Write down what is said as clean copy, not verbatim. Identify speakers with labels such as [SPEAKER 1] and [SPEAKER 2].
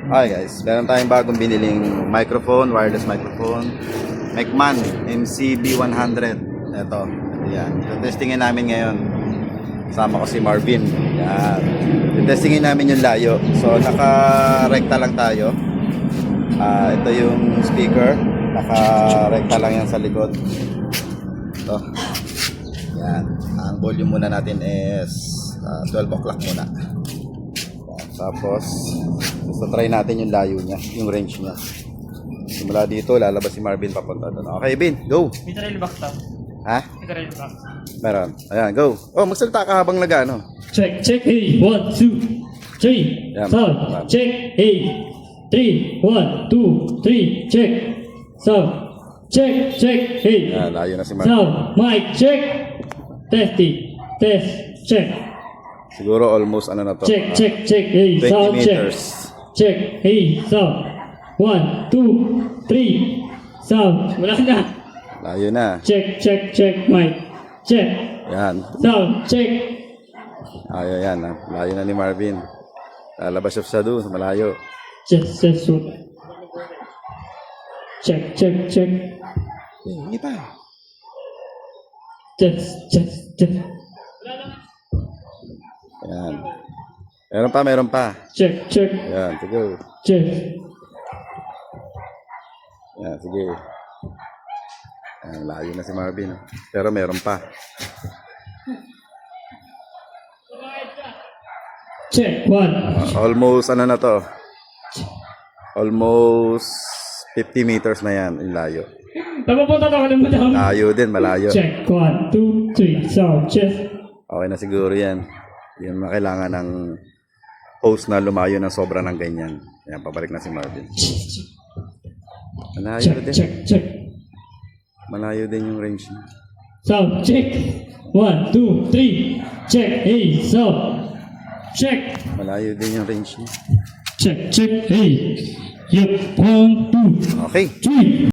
[SPEAKER 1] Hi guys, meron tayong bagong biniling microphone, wireless microphone, Mecman MCB100. Ito, yan. Testingin namin ngayon. Kasama ko si Marvin. Yan. Testingin namin yung layo. So, naka-rekta lang tayo. Ito yung speaker. Naka-rekta lang yan sa likod. Ito. Yan. Ang volume muna natin is 12 o'clock muna. Tapos, try natin yung layo niya, yung range niya. Simula dito, lalabas si Marvin papunta doon. Okay, Bin, go!
[SPEAKER 2] May trail box to.
[SPEAKER 1] Ha?
[SPEAKER 2] May trail box.
[SPEAKER 1] Meron. Ayan, go! Oh, magsalita ka habang nag-ano.
[SPEAKER 2] Check, check, hey, 1, 2, 3.
[SPEAKER 1] Yan.
[SPEAKER 2] Sound, check, hey, 3, 1, 2, 3, check. Sound, check, check, hey.
[SPEAKER 1] Ayan, layo na si Marvin.
[SPEAKER 2] Sound, mic, check. Testing, test, check.
[SPEAKER 1] Siguro almost ano na to.
[SPEAKER 2] Check, check, check, hey,
[SPEAKER 1] 20
[SPEAKER 2] sound, check.
[SPEAKER 1] meters.
[SPEAKER 2] Check, hey, sound. 1, 2, 3. Sound, wala na.
[SPEAKER 1] Layo na.
[SPEAKER 2] Check, check, check, mic. Check.
[SPEAKER 1] Ayan.
[SPEAKER 2] Sound, check.
[SPEAKER 1] Ayan, yan. Layo na ni Marvin. Lalabas siya doon sa malayo.
[SPEAKER 2] Check, check, check. Check, check, check.
[SPEAKER 1] Hindi pa.
[SPEAKER 2] Check, check, check.
[SPEAKER 1] Ayan. Meron pa, meron pa.
[SPEAKER 2] Check, check,
[SPEAKER 1] Ayan, sige.
[SPEAKER 2] check.
[SPEAKER 1] Ayan, sige. Ayan, layo na si Marvin. Pero meron pa.
[SPEAKER 2] Check, 1.
[SPEAKER 1] Almost ano na to. Almost 50 meters na yan, yung layo.
[SPEAKER 2] Napapunta na kalimutan.
[SPEAKER 1] Layo din, malayo.
[SPEAKER 2] Check, 1, 2, 3. Sound, check.
[SPEAKER 1] Okay na siguro yan. Yan na kailangan ng host na lumayo ng sobra ng ganyan. Ayan, pabalik na si Marvin. Malayo
[SPEAKER 2] Check,
[SPEAKER 1] din.
[SPEAKER 2] check, check.
[SPEAKER 1] Malayo din yung range niya.
[SPEAKER 2] Sound, check. 1, 2, 3. Check, hey, sound. Check.
[SPEAKER 1] Malayo din yung range niya.
[SPEAKER 2] Check, check, hey. Yup, 1, 2,
[SPEAKER 1] Okay.
[SPEAKER 2] 3.